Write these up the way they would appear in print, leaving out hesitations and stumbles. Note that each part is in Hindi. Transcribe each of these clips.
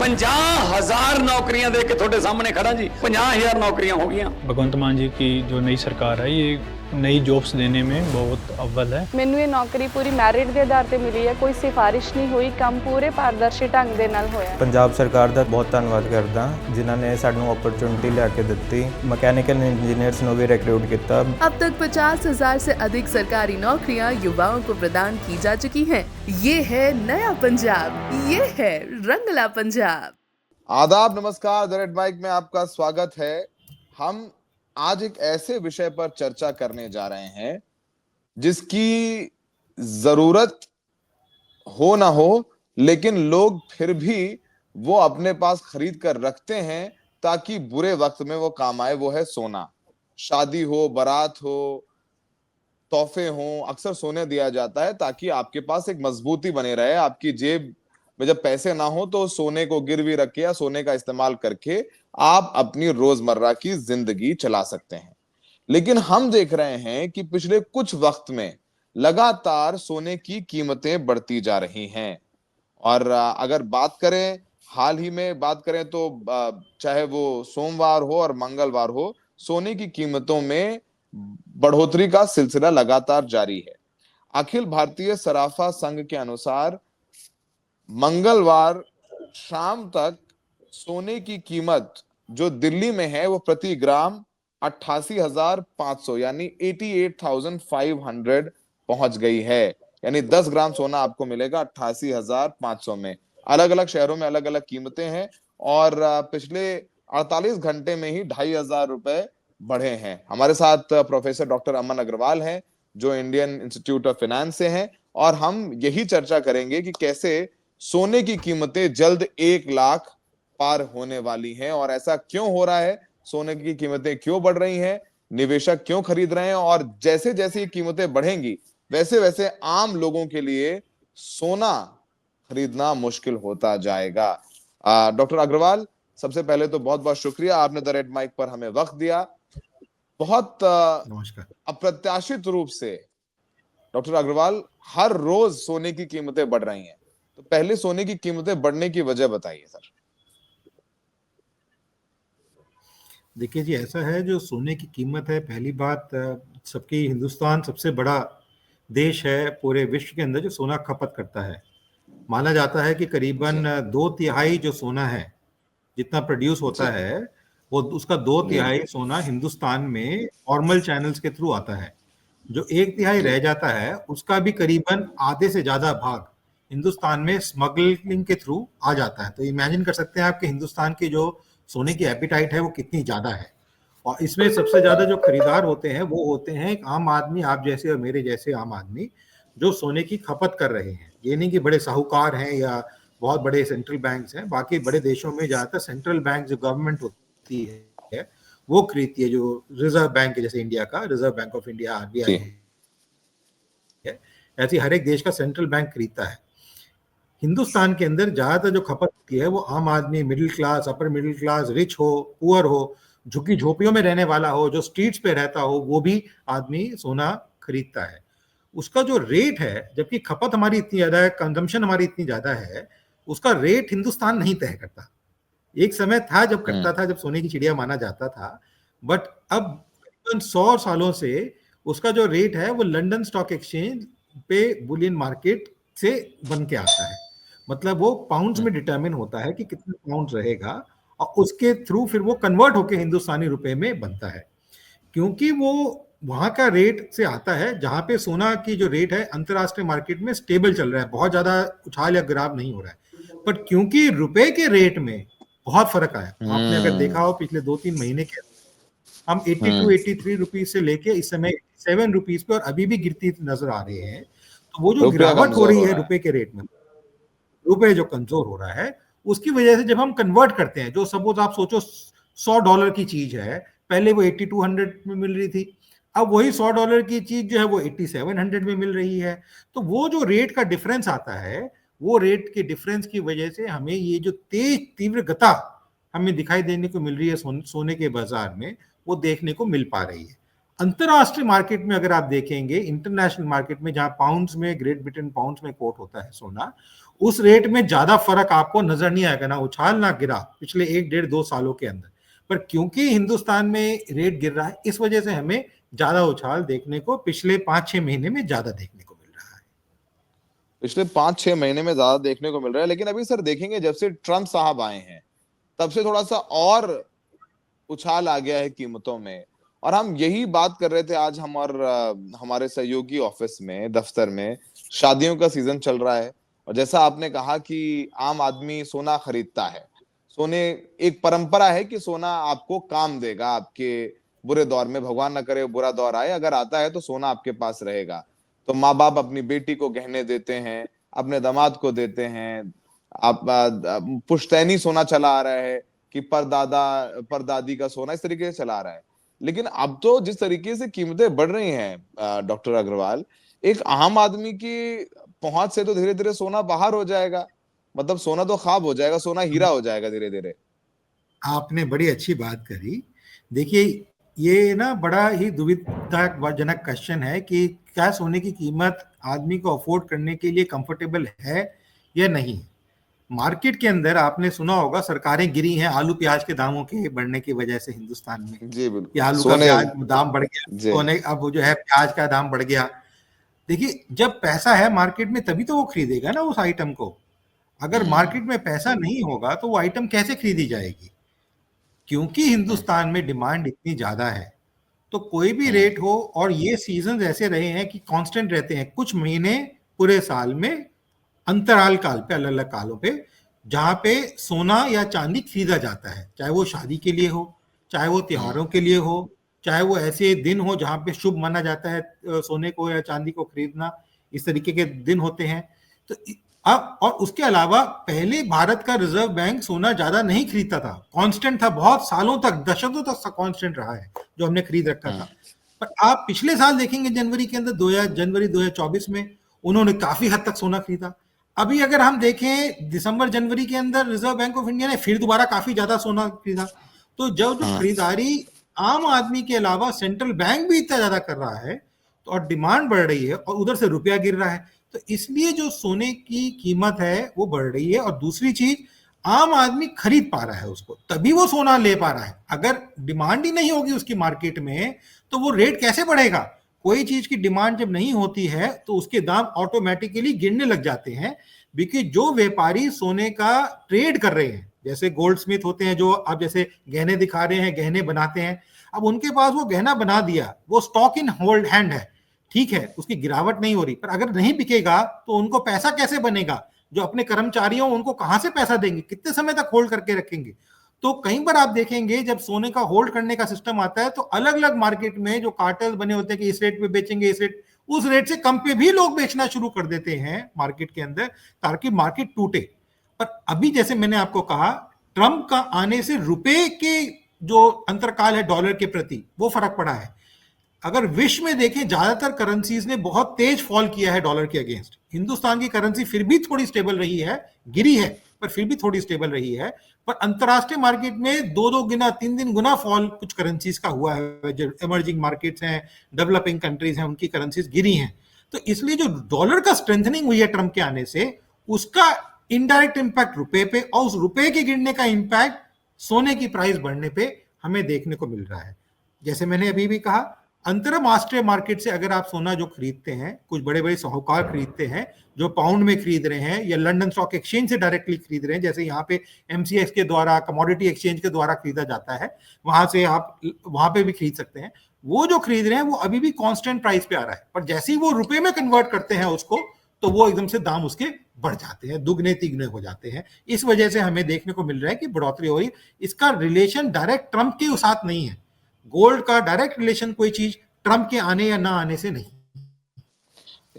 50,000 नौकरियां दे के थोड़े सामने खड़ा जी। 50,000 नौकरियां हो गई। भगवंत मान जी की जो नई सरकार है ये नई जॉब्स देने में बहुत अव्वल है। ਮੈਨੂੰ ਇਹ ਨੌਕਰੀ ਪੂਰੀ ਮੈਰਿਟ ਦੇ ਆਧਾਰ ਤੇ ਮਿਲੀ ਹੈ, ਕੋਈ ਸਿਫਾਰਿਸ਼ ਨਹੀਂ ਹੋਈ, ਕੰਮ ਪੂਰੇ ਪਾਰਦਰਸ਼ੀ ਢੰਗ ਦੇ ਨਾਲ ਹੋਇਆ। ਪੰਜਾਬ ਸਰਕਾਰ ਦਾ ਬਹੁਤ ਧੰਨਵਾਦ ਕਰਦਾ ਜਿਨ੍ਹਾਂ ਨੇ ਸਾਨੂੰ ਓਪਰਚੁਨਿਟੀ ਲਿਆ ਕੇ ਦਿੱਤੀ। ਮਕੈਨੀਕਲ ਇੰਜੀਨੀਅਰਸ ਨੂੰ ਵੀ ਰਿਕरूट ਕੀਤਾ। अब तक 50,000 से अधिक सरकारी नौकरियां युवाओं को प्रदान की जा चुकी हैं। ये है नया पंजाब, ये है रंगला पंजाब। आदाब, नमस्कार। द रेड माइक में आपका स्वागत है। हम आज एक ऐसे विषय पर चर्चा करने जा रहे हैं जिसकी जरूरत हो ना हो, लेकिन लोग फिर भी वो अपने पास खरीद कर रखते हैं ताकि बुरे वक्त में वो काम आए। वो है सोना। शादी हो, बारात हो, तोहफे हो, अक्सर सोने दिया जाता है ताकि आपके पास एक मजबूती बने रहे। आपकी जेब में जब पैसे ना हो तो सोने को गिरवी रख के या सोने का इस्तेमाल करके आप अपनी रोजमर्रा की जिंदगी चला सकते हैं। लेकिन हम देख रहे हैं कि पिछले कुछ वक्त में लगातार सोने की कीमतें बढ़ती जा रही हैं। और अगर बात करें, हाल ही में बात करें तो चाहे वो सोमवार हो और मंगलवार हो, सोने की कीमतों में बढ़ोतरी का सिलसिला लगातार जारी है। अखिल भारतीय सराफा संघ के अनुसार मंगलवार शाम तक सोने की कीमत जो दिल्ली में है वो प्रति ग्राम 88,500 यानी 88,500 पहुंच गई है। यानी 10 ग्राम सोना आपको मिलेगा 88,500 में। अलग अलग शहरों में अलग अलग कीमतें हैं और पिछले 48 घंटे में ही 2,500 रुपए बढ़े हैं। हमारे साथ प्रोफेसर डॉक्टर अमन अग्रवाल हैं जो इंडियन इंस्टीट्यूट ऑफ फाइनेंस से हैं और हम यही चर्चा करेंगे कि कैसे सोने की कीमतें जल्द 1 लाख पार होने वाली हैं और ऐसा क्यों हो रहा है, सोने की कीमतें क्यों बढ़ रही हैं, निवेशक क्यों खरीद रहे हैं और जैसे जैसे ये कीमतें बढ़ेंगी वैसे वैसे आम लोगों के लिए सोना खरीदना मुश्किल होता जाएगा। डॉक्टर अग्रवाल, सबसे पहले तो बहुत बहुत शुक्रिया, आपने द रेड माइक पर हमें वक्त दिया। बहुत नमस्कार। अप्रत्याशित रूप से डॉक्टर अग्रवाल, हर रोज सोने की कीमतें बढ़ रही हैं, तो पहले सोने की कीमतें बढ़ने की वजह बताइए सर। देखिए जी, ऐसा है जो सोने की कीमत है, पहली बात सबकी, हिंदुस्तान सबसे बड़ा देश है पूरे विश्व के अंदर जो सोना खपत करता है। माना जाता है कि करीबन 2/3 जो सोना है जितना प्रोड्यूस होता है वो उसका 2/3 सोना हिंदुस्तान में फॉर्मल चैनल्स के थ्रू आता है। जो 1/3 रह जाता है उसका भी करीबन आधे से ज्यादा भाग हिंदुस्तान में स्मगलिंग के थ्रू आ जाता है। तो इमेजिन कर सकते हैं आप कि हिंदुस्तान की जो सोने की एपिटाइट है वो कितनी ज्यादा है। और इसमें सबसे ज्यादा जो खरीदार होते हैं वो होते हैं एक आम आदमी, आप जैसे और मेरे जैसे आम आदमी जो सोने की खपत कर रहे हैं। ये नहीं कि बड़े साहूकार हैं या बहुत बड़े सेंट्रल बैंक्स हैं। बाकी बड़े देशों में ज्यादातर सेंट्रल बैंक जो गवर्नमेंट होती है वो खरीदती है, जो रिजर्व बैंक है, जैसे इंडिया का reserve bank of India RBI है, ऐसी हर एक देश का सेंट्रल बैंक खरीदता है। हिंदुस्तान के अंदर ज्यादातर जो खपत होती है वो आम आदमी, middle class, upper middle class, rich हो, पुअर हो, झुग्गी झोपड़ियों में रहने वाला हो, जो स्ट्रीट्स पे रहता हो, वो भी आदमी सोना खरीदता है। उसका जो रेट है, जबकि खपत हमारी इतनी ज्यादा है, कंजम्पशन हमारी इतनी ज्यादा है, उसका रेट हिंदुस्तान नहीं तय करता। एक समय था जब करता था, जब सोने की चिड़िया माना जाता था, बट अब तकरीबन 100 सालों से उसका जो रेट है वो लंदन स्टॉक एक्सचेंज पे बुलियन मार्केट से बन के आता है। मतलब वो पाउंड्स में डिटरमिन होता है कि कितने पाउंड रहेगा और उसके थ्रू फिर वो कन्वर्ट होके हिंदुस्तानी रुपए में बनता है। क्योंकि वो वहां का रेट से आता है जहां पे सोना की जो रेट है अंतरराष्ट्रीय मार्केट में स्टेबल चल रहा है, बहुत ज्यादा उछाल या गिराव नहीं हो रहा है। बट क्योंकि रुपए के रेट में बहुत फर्क आया, आपने अगर देखा हो पिछले 2-3 महीने के हम 82-83 रुपीज से लेके इस समय 7 रुपीज पे और अभी भी गिरती नजर आ रहे हैं। तो वो जो गिरावट हो रही है रुपए के रेट में, रुपए जो कमजोर हो रहा है, उसकी वजह से जब हम कन्वर्ट करते हैं, जो सपोज आप सोचो $100 की चीज है, पहले वो 8200 में मिल रही थी, अब वही $100 की चीज जो है वो 8700 में मिल रही है। तो वो जो रेट का डिफरेंस आता है, वो रेट के डिफरेंस की वजह से हमें ये जो तेज तीव्र गति हमें दिखाई देने को मिल रही है सोने के बाजार में, वो देखने को मिल पा रही है। अंतरराष्ट्रीय मार्केट में अगर आप देखेंगे, इंटरनेशनल मार्केट में जहां पाउंड्स में, ग्रेट ब्रिटेन पाउंड्स में कोट होता है सोना, उस रेट में ज्यादा फर्क आपको नजर नहीं आएगा, ना उछाल ना गिरा पिछले 1-1.5-2 सालों के अंदर। पर क्योंकि हिंदुस्तान में रेट गिर रहा है, इस वजह से हमें ज्यादा उछाल देखने को पिछले 5-6 महीने में ज्यादा देखने को मिल रहा है। पिछले 5-6 महीने में ज्यादा देखने को मिल रहा है। लेकिन अभी सर देखेंगे, जब से ट्रंप साहब आए हैं तब से थोड़ा सा और उछाल आ गया है कीमतों में। और हम यही बात कर रहे थे आज हमारे सहयोगी ऑफिस में, दफ्तर में, शादियों का सीजन चल रहा है। और जैसा आपने कहा कि आम आदमी सोना खरीदता है, सोने एक परंपरा है कि सोना आपको काम देगा आपके बुरे दौर में, भगवान ना करे बुरा दौर आए, अगर आता है तो सोना आपके पास रहेगा। तो माँ बाप अपनी बेटी को गहने देते हैं, अपने दामाद को देते हैं। आप पुश्तैनी सोना चला आ रहा है कि परदादी का सोना, इस तरीके से चला आ रहा है। लेकिन अब तो जिस तरीके से कीमतें बढ़ रही हैं डॉक्टर अग्रवाल, एक आम आदमी की पहुंच से तो धीरे धीरे सोना बाहर हो जाएगा। मतलब सोना तो ख्वाब हो जाएगा, सोना हीरा हो जाएगा धीरे धीरे। आपने बड़ी अच्छी बात करी। देखिए, ये ना बड़ा ही दुविधाजनक क्वेश्चन है कि क्या सोने की कीमत आदमी को अफोर्ड करने के लिए कंफर्टेबल है या नहीं। मार्केट के अंदर आपने सुना होगा सरकारें गिरी हैं आलू प्याज के दामों के बढ़ने की वजह से हिंदुस्तान में। जी बिल्कुल, कि आलू का प्याज दाम बढ़ गया, जी। सोने अब वो जो है प्याज का दाम बढ़ गया। देखिए, जब पैसा है मार्केट में तभी तो वो खरीदेगा ना उस आइटम को। अगर मार्केट में पैसा नहीं होगा तो वो आइटम कैसे खरीदी जाएगी। क्योंकि हिंदुस्तान में डिमांड इतनी ज्यादा है तो कोई भी रेट हो, और ये सीजन ऐसे रहे हैं कि कांस्टेंट रहते हैं, कुछ महीने पूरे साल में अंतराल काल पे, अलग अलग कालों पे, जहां पे सोना या चांदी खरीदा जाता है, चाहे वो शादी के लिए हो, चाहे वो त्योहारों के लिए हो, चाहे वो ऐसे दिन हो जहां पे शुभ माना जाता है सोने को या चांदी को खरीदना, इस तरीके के दिन होते हैं। तो अब और उसके अलावा पहले भारत का रिजर्व बैंक सोना ज्यादा नहीं खरीदता था, कांस्टेंट था, बहुत सालों तक, दशकों तक कांस्टेंट रहा है जो हमने खरीद रखा था। पर आप पिछले साल देखेंगे जनवरी के अंदर, जनवरी 2024 में उन्होंने काफी हद तक सोना खरीदा। अभी अगर हम देखें दिसंबर जनवरी के अंदर रिजर्व बैंक ऑफ इंडिया ने फिर दोबारा काफी ज्यादा सोना खरीदा। तो जब जो खरीदारी आम आदमी के अलावा सेंट्रल बैंक भी इतना ज्यादा कर रहा है तो और डिमांड बढ़ रही है और उधर से रुपया गिर रहा है, तो इसलिए जो सोने की कीमत है वो बढ़ रही है। और दूसरी चीज, आम आदमी खरीद पा रहा है उसको, तभी वो सोना ले पा रहा है। अगर डिमांड ही नहीं होगी उसकी मार्केट में तो वो रेट कैसे बढ़ेगा। कोई चीज की डिमांड जब नहीं होती है तो उसके दाम ऑटोमेटिकली गिरने लग जाते हैं। क्योंकि जो व्यापारी सोने का ट्रेड कर रहे हैं, जैसे गोल्ड स्मिथ होते हैं जो आप जैसे गहने दिखा रहे हैं, गहने बनाते हैं, अब उनके पास वो गहना बना दिया, वो स्टॉक इन होल्ड हैंड है, ठीक है, उसकी गिरावट नहीं हो रही, पर अगर नहीं बिकेगा तो उनको पैसा कैसे बनेगा। जो अपने कर्मचारियों उनको कहां से पैसा देंगे, कितने समय तक होल्ड करके रखेंगे। तो कई बार आप देखेंगे जब सोने का होल्ड करने का सिस्टम आता है तो अलग अलग मार्केट में जो कार्टेल बने होते हैं कि इस रेट पे बेचेंगे, इस रेट, उस रेट से कम पे भी लोग बेचना शुरू कर देते हैं मार्केट के अंदर, ताकि मार्केट टूटे। पर अभी जैसे मैंने आपको कहा, ट्रंप का आने से रुपए के जो अंतरकाल है डॉलर के प्रति, वो फर्क पड़ा है। अगर विश्व में देखें ज्यादातर करेंसीज ने बहुत तेज फॉल किया है डॉलर के अगेंस्ट। हिंदुस्तान की करेंसी फिर भी थोड़ी स्टेबल रही है, गिरी है पर फिर भी थोड़ी स्टेबल रही है। पर अंतरराष्ट्रीय मार्केट में 2-2 गुना 3 गुना फॉल कुछ करेंसीज का हुआ है। जो इमर्जिंग मार्केट्स हैं, डेवलपिंग कंट्रीज हैं, उनकी करेंसीज गिरी हैं। तो इसलिए जो डॉलर का स्ट्रेंथनिंग हुई है ट्रंप के आने से, उसका इनडायरेक्ट इंपैक्ट रुपए पे, और उस रुपए के गिरने का इंपैक्ट सोने की प्राइस बढ़ने पे हमें देखने को मिल रहा है। जैसे मैंने अभी भी कहा, अंतरराष्ट्रीय मार्केट से अगर आप सोना जो खरीदते हैं, कुछ बड़े बड़े साहूकार खरीदते हैं जो पाउंड में खरीद रहे हैं या लंदन स्टॉक एक्सचेंज से डायरेक्टली खरीद रहे हैं, जैसे यहाँ पे एमसीएक्स के द्वारा, कमोडिटी एक्सचेंज के द्वारा खरीदा जाता है, वहां से आप वहां पे भी खरीद सकते हैं। वो जो खरीद रहे हैं वो अभी भी कांस्टेंट प्राइस पे आ रहा है, पर जैसे ही वो रुपए में कन्वर्ट करते हैं उसको, तो वो एकदम से दाम उसके बढ़ जाते हैं, दुगने तिगने हो जाते हैं। इस वजह से हमें देखने को मिल रहा है कि बढ़ोतरी हो रही। इसका रिलेशन डायरेक्ट ट्रंप के साथ नहीं है। गोल्ड का डायरेक्ट रिलेशन कोई चीज ट्रंप के आने या ना आने से नहीं।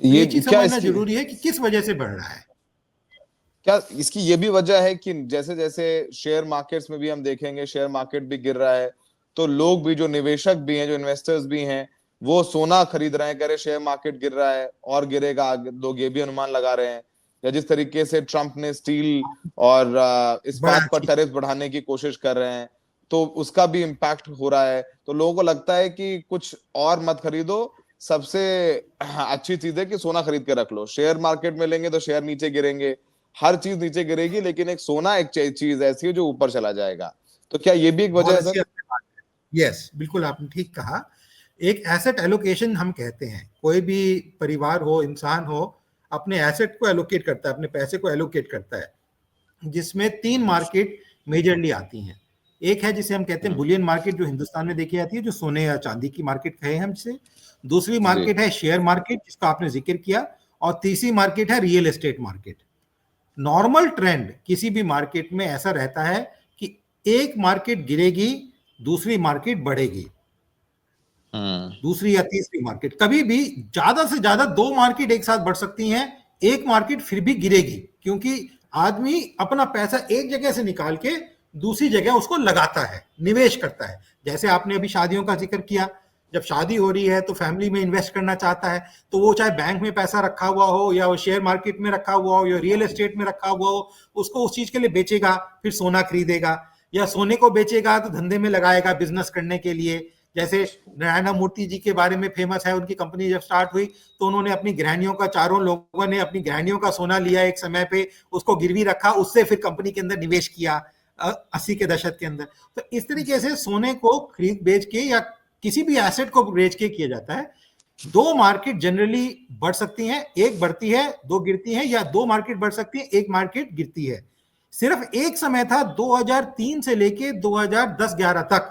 ये चीज समझना जरूरी है कि किस वजह से बढ़ रहा है। क्या इसकी ये भी वजह है कि जैसे जैसे शेयर मार्केट्स में भी हम देखेंगे, शेयर मार्केट भी गिर रहा है, तो लोग भी, जो निवेशक भी हैं, जो इन्वेस्टर्स भी हैं, वो सोना खरीद रहे हैं, कह रहे शेयर मार्केट गिर रहा है और गिरेगा आगे, लोग ये भी अनुमान लगा रहे हैं। या जिस तरीके से ट्रंप ने स्टील और इस्पात पर टैरिफ बढ़ाने की कोशिश कर रहे हैं, तो उसका भी इम्पैक्ट हो रहा है। तो लोगों को लगता है कि कुछ और मत खरीदो, सबसे अच्छी चीज है कि सोना खरीद के रख लो। शेयर मार्केट में लेंगे तो शेयर नीचे गिरेंगे, हर चीज नीचे गिरेगी, लेकिन एक सोना एक चीज ऐसी है जो ऊपर चला जाएगा। तो क्या ये भी एक वजह है सर? यस, बिल्कुल आपने ठीक कहा। एक एसेट एलोकेशन हम कहते हैं, कोई भी परिवार हो, इंसान हो, अपने एसेट को एलोकेट करता है, अपने पैसे को एलोकेट करता है, जिसमें 3 मार्केट मेजरली आती हैं। एक है जिसे हम कहते हैं बुलियन मार्केट, जो हिंदुस्तान में देखी जाती है, जो सोने या चांदी की मार्केट कहे हम जिसे। दूसरी मार्केट है शेयर मार्केट, जिसका आपने जिक्र किया, और तीसरी मार्केट है real estate market. Normal trend किसी भी मार्केट में ऐसा रहता है कि एक मार्केट गिरेगी, दूसरी मार्केट बढ़ेगी, दूसरी या तीसरी मार्केट। कभी भी ज्यादा से ज्यादा 2 मार्केट एक साथ बढ़ सकती हैं, एक मार्केट फिर भी गिरेगी, क्योंकि आदमी अपना पैसा एक जगह से निकाल के दूसरी जगह उसको लगाता है, निवेश करता है। जैसे आपने अभी शादियों का जिक्र किया, जब शादी हो रही है तो फैमिली में इन्वेस्ट करना चाहता है, तो वो चाहे बैंक में पैसा रखा हुआ हो, या वो शेयर मार्केट में रखा हुआ हो, या रियल एस्टेट में रखा हुआ हो, उसको उस चीज के लिए बेचेगा, फिर सोना खरीदेगा, या सोने को बेचेगा तो धंधे में लगाएगा बिजनेस करने के लिए। जैसे नारायण मूर्ति जी के बारे में फेमस है, उनकी कंपनी जब स्टार्ट हुई तो उन्होंने अपनी गृहणियों का, चारों लोगों ने अपनी गृहणियों का सोना लिया एक समय पे, उसको गिरवी रखा, उससे फिर कंपनी के अंदर निवेश किया 80 के दशक के अंदर। तो इस तरीके से सोने को खरीद बेच के या किसी भी एसेट को बेच के किया जाता है। 2 मार्केट जनरली बढ़ सकती हैं, एक बढ़ती है 2 गिरती है, या 2 मार्केट बढ़ सकती है, एक मार्केट गिरती है। सिर्फ एक समय था 2003 से लेके 2010-11 तक,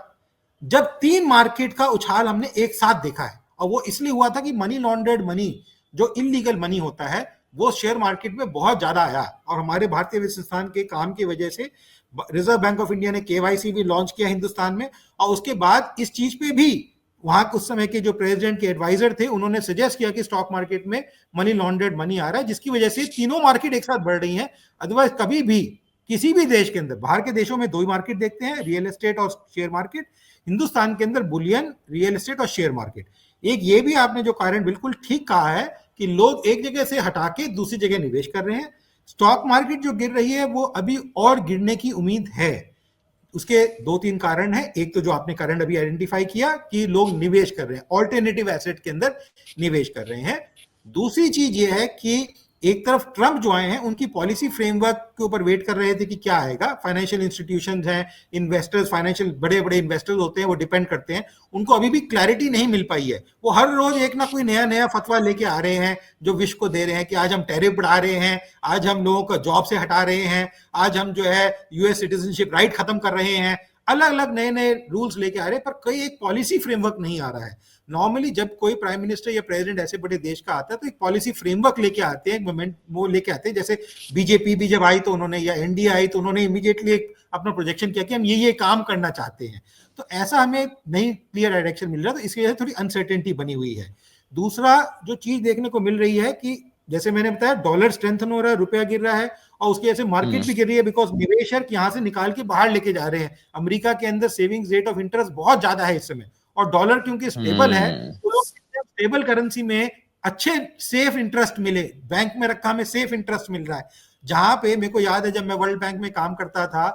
जब 3 मार्केट का उछाल हमने एक साथ देखा है, और वो इसलिए हुआ था कि मनी लॉन्ड्रेड मनी, जो इलीगल मनी होता है, वो शेयर मार्केट में बहुत ज्यादा आया, और हमारे भारतीय वित्त संस्थान के काम की वजह से रिजर्व बैंक ऑफ इंडिया ने केवाईसी भी लॉन्च किया हिंदुस्तान में, और उसके बाद इस चीज पे भी वहां उस समय के जो प्रेसिडेंट के एडवाइजर थे, उन्होंने सजेस्ट किया कि स्टॉक मार्केट में मनी लॉन्ड्रेड मनी आ रहा है, जिसकी वजह से तीनों मार्केट एक साथ बढ़ रही हैं। अदरवाइज कभी भी किसी भी देश के अंदर, बाहर के देशों में 2 ही मार्केट देखते हैं, रियल एस्टेट और शेयर मार्केट। हिंदुस्तान के अंदर बुलियन, रियल एस्टेट और शेयर मार्केट। एक ये भी आपने जो कारण बिल्कुल ठीक कहा है कि लोग एक जगह से हटा के दूसरी जगह निवेश कर रहे हैं। स्टॉक मार्केट जो गिर रही है वो अभी और गिरने की उम्मीद है। उसके 2-3 कारण हैं। एक तो जो आपने कारण अभी आइडेंटिफाई किया कि लोग निवेश कर रहे हैं, ऑल्टरनेटिव एसेट के अंदर निवेश कर रहे हैं। दूसरी चीज ये है कि एक तरफ ट्रंप जो आए हैं, उनकी पॉलिसी फ्रेमवर्क के ऊपर वेट कर रहे थे कि क्या आएगा। फाइनेंशियल इंस्टीट्यूशंस हैं, इन्वेस्टर्स, फाइनेंशियल बड़े बड़े इन्वेस्टर्स होते हैं, वो डिपेंड करते हैं, उनको अभी भी क्लैरिटी नहीं मिल पाई है। वो हर रोज एक ना कोई नया नया फतवा लेके आ रहे हैं जो विश्व को दे रहे हैं कि आज हम टैरिफ बढ़ा रहे हैं, आज हम लोगों को जॉब से हटा रहे हैं, आज हम जो है यूएस सिटीजनशिप राइट खत्म कर रहे हैं। अलग अलग नए नए रूल्स लेके आ रहे हैं, पर कोई एक पॉलिसी फ्रेमवर्क नहीं आ रहा है। नॉर्मली जब कोई प्राइम मिनिस्टर या प्रेसिडेंट ऐसे बड़े देश का आता है तो एक पॉलिसी फ्रेमवर्क लेके आते हैं, एक मोमेंट वो लेके आते हैं। जैसे बीजेपी भी जब आई तो उन्होंने, या एनडीए आई तो उन्होंने इमीडिएटली एक अपना प्रोजेक्शन किया कि हम ये काम करना चाहते हैं। तो ऐसा हमें नहीं क्लियर डायरेक्शन मिल रहा, तो इसकी वजह से थोड़ी अनसर्टेनिटी बनी हुई है। दूसरा जो चीज देखने को मिल रही है कि जैसे मैंने बताया, डॉलर स्ट्रेंथन हो रहा है, रुपया गिर रहा है, और उसकी वजह से मार्केट भी गिर रही है, बिकॉज निवेशक यहाँ से निकाल के बाहर लेके जा रहे हैं। अमेरिका के अंदर सेविंग्स रेट ऑफ इंटरेस्ट बहुत ज्यादा है इस समय, और डॉलर क्योंकि स्टेबल है तो लोग स्टेबल करेंसी में अच्छे सेफ इंटरेस्ट मिले, बैंक में रखा हमें सेफ इंटरेस्ट मिल रहा है। जहां पे मेरे को याद है जब मैं वर्ल्ड बैंक में काम करता था,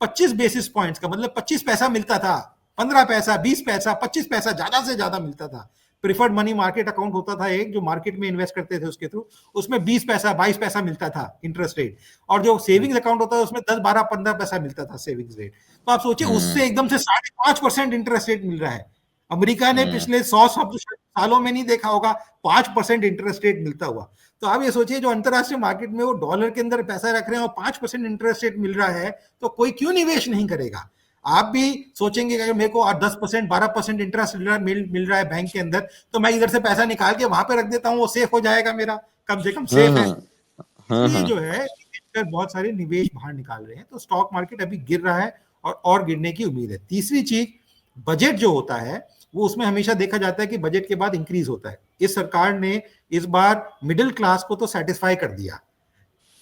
25 बेसिस पॉइंट्स का मतलब 25 पैसा मिलता था, 15 पैसा, 20 पैसा, 25 पैसा ज्यादा से ज्यादा मिलता था। प्रिफर्ड मनी मार्केट अकाउंट होता था एक, जो मार्केट में इन्वेस्ट करते थे उसके थ्रू, उसमें 20 पैसा 22 पैसा मिलता था इंटरेस्ट रेट, और जो सेविंग्स अकाउंट होता था उसमें 10, 12, 15 पैसा मिलता था सेविंग्स रेट। तो आप सोचिए उससे एकदम से 5.5% इंटरेस्ट रेट मिल रहा है। अमेरिका ने पिछले 100 सालों में नहीं देखा होगा 5% इंटरेस्ट रेट मिलता हुआ। तो आप ये सोचिए, जो अंतरराष्ट्रीय मार्केट में वो डॉलर के अंदर पैसा रख रहे हैं और 5% इंटरेस्ट रेट मिल रहा है, तो कोई क्यों निवेश नहीं करेगा। आप भी सोचेंगे कि मेरे को 10%, 12% इंटरेस्ट मिल रहा है बैंक के अंदर, तो मैं इधर से पैसा निकाल के वहां पे रख देता हूँ, वो सेफ हो जाएगा, मेरा कम से कम सेफ है। इसलिए जो है बहुत सारे निवेश बाहर निकाल रहे हैं। तो स्टॉक मार्केट अभी गिर रहा है और गिरने की उम्मीद है। तीसरी चीज, बजट जो होता है वो, उसमें हमेशा देखा जाता है कि बजट के बाद इंक्रीज होता है। इस सरकार ने इस बार मिडिल क्लास को तो सेटिस्फाई कर दिया।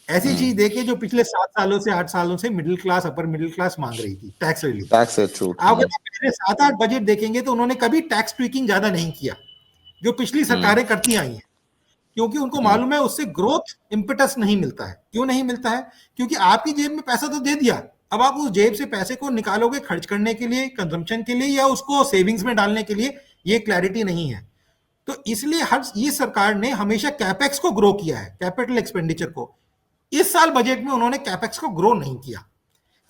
ऐसी चीज देखिए जो पिछले 7 सालों से 8 सालों से middle class, upper middle class मांग रही थी, टैक्स रिलीफ। आप पिछले 7-8 बजट देखेंगे तो उन्होंने कभी टैक्स ट्विकिंग ज्यादा नहीं किया, जो पिछली सरकारें करती आई हैं, क्योंकि उनको मालूम है उससे ग्रोथ इम्पेटस नहीं मिलता है। क्यों नहीं मिलता है? क्योंकि आपकी जेब में पैसा तो दे दिया, अब आप उस जेब से पैसे को निकालोगे खर्च करने के लिए, कंजम्पशन के लिए, या उसको सेविंग्स में डालने के लिए, ये क्लैरिटी नहीं है। तो इसलिए ये सरकार ने हमेशा कैपेक्स को ग्रो किया है, कैपिटल एक्सपेंडिचर को। इस साल बजट में उन्होंने कैपेक्स को ग्रो नहीं किया।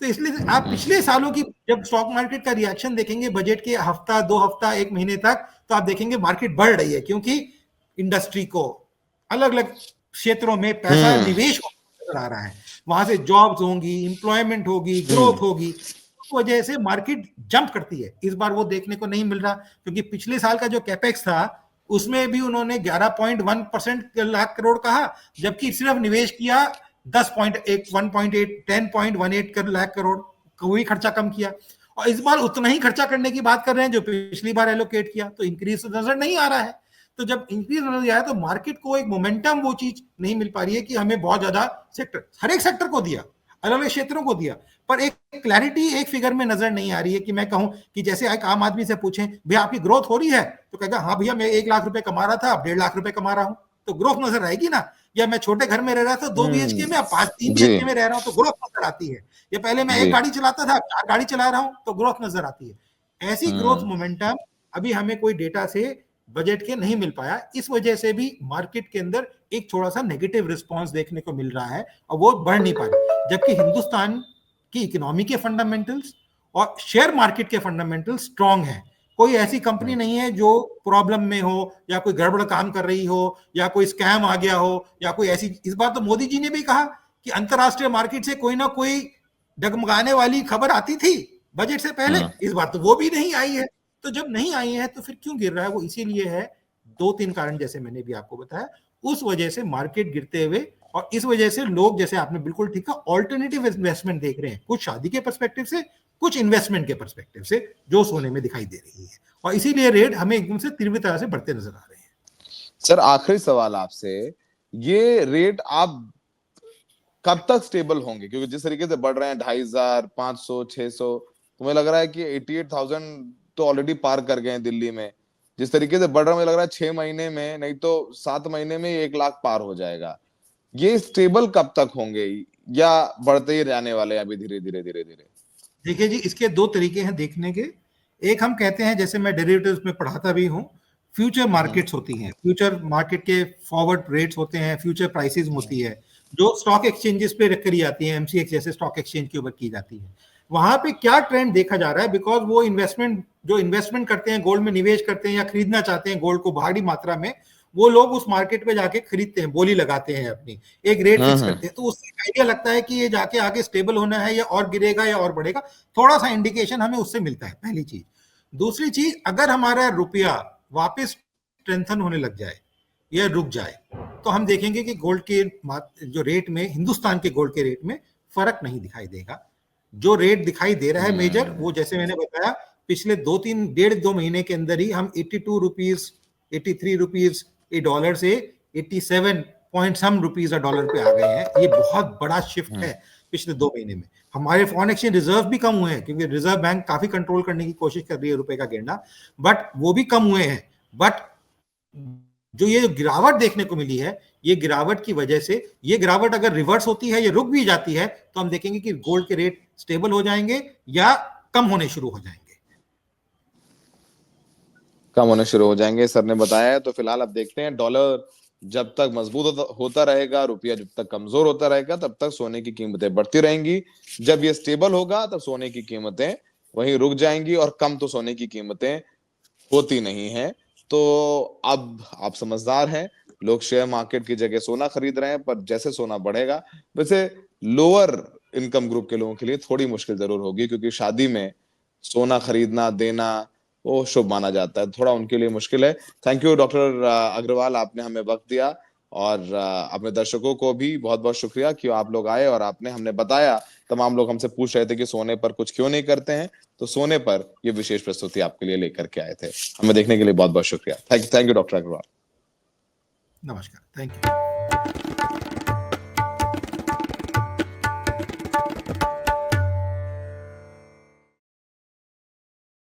तो इसलिए आप पिछले सालों की जब स्टॉक मार्केट का रिएक्शन देखेंगे बजट के हफ्ता 2 हफ्ता 1 महीने तक, तो आप देखेंगे मार्केट बढ़ रही है, क्योंकि इंडस्ट्री को अलग अलग क्षेत्रों में पैसा निवेश नजर आ रहा है, वहां से जॉब्स होंगी, एम्प्लॉयमेंट होगी, ग्रोथ होगी, उस वजह से मार्केट जंप करती है। इस बार वो देखने को नहीं मिल रहा, क्योंकि पिछले साल का जो कैपेक्स था उसमें भी उन्होंने 11.1% लाख करोड़ कहा, जबकि सिर्फ निवेश किया 10.18 लाख करोड़, कोई खर्चा कम किया। और इस बार उतना ही खर्चा करने की बात कर रहे हैं जो पिछली बार एलोकेट किया, तो इंक्रीज नजर नहीं आ रहा है। तो जब इंक्रीज नजर आया तो मार्केट को एक मोमेंटम वो चीज नहीं मिल पा रही है कि हमें बहुत ज्यादा सेक्टर, हर एक सेक्टर को दिया, अलग अलग क्षेत्रों को दिया, पर एक क्लैरिटी एक फिगर में नजर नहीं आ रही है कि मैं कहूं कि जैसे एक आम आदमी से पूछें भैया आपकी ग्रोथ हो रही है, तो कहेगा हाँ भैया मैं 1 लाख रुपए कमा रहा था, अब 1.5 लाख रुपए कमा रहा हूं, तो ग्रोथ नजर आएगी ना। या मैं छोटे घर में रह रहा था 2 BHK में, अब 3 BHK में रह रहा हूं, तो ग्रोथ नजर आती है। या पहले मैं 1 गाड़ी चलाता था, 4 गाड़ी चला रहा हूं, तो ग्रोथ नजर आती है। ऐसी ग्रोथ मोमेंटम अभी हमें कोई डेटा से बजट के नहीं मिल पाया, इस वजह से भी मार्केट के अंदर एक थोड़ा सा नेगेटिव रिस्पांस देखने को मिल रहा है और वो बढ़ नहीं पा रही, जबकि हिंदुस्तान की इकोनॉमी के फंडामेंटल्स और शेयर मार्केट के फंडामेंटल्स स्ट्रांग हैं। कोई ऐसी कंपनी नहीं है जो प्रॉब्लम में हो, या कोई गड़बड़ काम कर रही हो, या कोई स्कैम आ गया हो, या कोई ऐसी। इस बार तो मोदी जी ने भी कहा कि अंतरराष्ट्रीय मार्केट से कोई ना कोई डगमगाने वाली खबर आती थी बजट से पहले, इस बार तो वो भी नहीं आई है। तो जब नहीं आई है तो फिर क्यों गिर रहा है? वो इसीलिए है 2-3 कारण, जैसे मैंने भी आपको बताया, उस वजह से मार्केट गिरते हुए, और इस वजह से लोग, जैसे आपने बिल्कुल ठीक कहा, ऑल्टरनेटिव इन्वेस्टमेंट देख रहे हैं, कुछ शादी के पर्सपेक्टिव से, कुछ इन्वेस्टमेंट के पर्सपेक्टिव से, जो सोने में दिखाई दे रही है, और इसीलिए रेट हमें एकदम से तीव्रता से बढ़ते नजर आ रहे हैं। सर आखिरी सवाल आपसे, ये रेट आप कब तक स्टेबल होंगे? क्योंकि जिस तरीके से बढ़ रहे हैं 2500, 500, 600, तो मुझे लग रहा है कि 88,000 तो ऑलरेडी पार कर गए हैं दिल्ली में। जिस तरीके से बढ़ रहा है मुझे लग रहा है 6 महीने में, नहीं तो 7 महीने में 1 लाख पार हो जाएगा। ये स्टेबल कब तक होंगे, या बढ़ते ही जाने वाले हैं अभी धीरे धीरे धीरे धीरे? देखिए जी, इसके 2 तरीके हैं देखने के। एक हम कहते हैं, जैसे मैं डेरिवेटिव्स में पढ़ाता भी हूँ, फ्यूचर मार्केट्स होती हैं, फ्यूचर मार्केट के फॉरवर्ड रेट्स होते हैं, फ्यूचर प्राइसेस होती है, जो स्टॉक एक्सचेंजेस पे करी जाती है, MCX जैसे स्टॉक एक्सचेंज के ऊपर की जाती है। वहां पे क्या ट्रेंड देखा जा रहा है, बिकॉज वो इन्वेस्टमेंट करते हैं, गोल्ड में निवेश करते हैं या खरीदना चाहते हैं गोल्ड को भारी मात्रा में, वो लोग उस मार्केट पे जाके खरीदते हैं, बोली लगाते हैं अपनी, एक रेट फिक्स करते हैं, तो उससे आइडिया लगता है कि ये जाके आगे स्टेबल होना है, या और गिरेगा या और बढ़ेगा, थोड़ा सा इंडिकेशन हमें उससे मिलता है, पहली चीज। दूसरी चीज, अगर हमारा रुपया वापस स्ट्रेंथन होने लग जाए या रुक जाए, तो हम देखेंगे कि गोल्ड के जो रेट में, हिंदुस्तान के गोल्ड के रेट में फर्क नहीं दिखाई देगा। जो रेट दिखाई दे रहा है मेजर, वो जैसे मैंने बताया, पिछले 1.5-2 महीने के अंदर ही हम 82 रुपीज, 83 रुपीज $1 से 87 पॉइंट सम रुपीज $1 पे आ गए हैं। ये बहुत बड़ा शिफ्ट है पिछले 2 महीने में। हमारे फॉरेन एक्सचेंज रिजर्व भी कम हुए हैं, क्योंकि रिजर्व बैंक काफी कंट्रोल करने की कोशिश कर रही है रुपए का गिरना, बट वो भी कम हुए हैं। बट जो ये गिरावट देखने को मिली है, ये गिरावट की वजह से, ये गिरावट अगर रिवर्स होती है या रुक भी जाती है, तो हम देखेंगे कि गोल्ड के रेट स्टेबल हो जाएंगे या कम होने शुरू हो जाएंगे। कम होने शुरू हो जाएंगे, सर ने बताया। तो फिलहाल अब देखते हैं, डॉलर जब तक मजबूत होता रहेगा, रुपया जब तक कमजोर होता रहेगा, तब तक सोने की कीमतें बढ़ती रहेंगी। जब ये स्टेबल होगा, तब सोने की कीमतें वहीं रुक जाएंगी, और कम तो सोने की कीमतें होती नहीं है। तो अब आप समझदार हैं, लोग शेयर मार्केट की जगह सोना खरीद रहे हैं, पर जैसे सोना बढ़ेगा, वैसे लोअर इनकम ग्रुप के लोगों के लिए थोड़ी मुश्किल जरूर होगी, क्योंकि शादी में सोना खरीदना देना वो शुभ माना जाता है, थोड़ा उनके लिए मुश्किल है। थैंक यू डॉक्टर अग्रवाल, आपने हमें वक्त दिया, और अपने दर्शकों को भी बहुत बहुत शुक्रिया कि आप लोग आए और आपने हमने बताया। तमाम लोग हमसे पूछ रहे थे कि सोने पर कुछ क्यों नहीं करते हैं, तो सोने पर ये विशेष प्रस्तुति आपके लिए लेकर के आए थे। हमें देखने के लिए बहुत बहुत शुक्रिया। Thank you doctor Agarwal. नमस्कार, थैंक यू।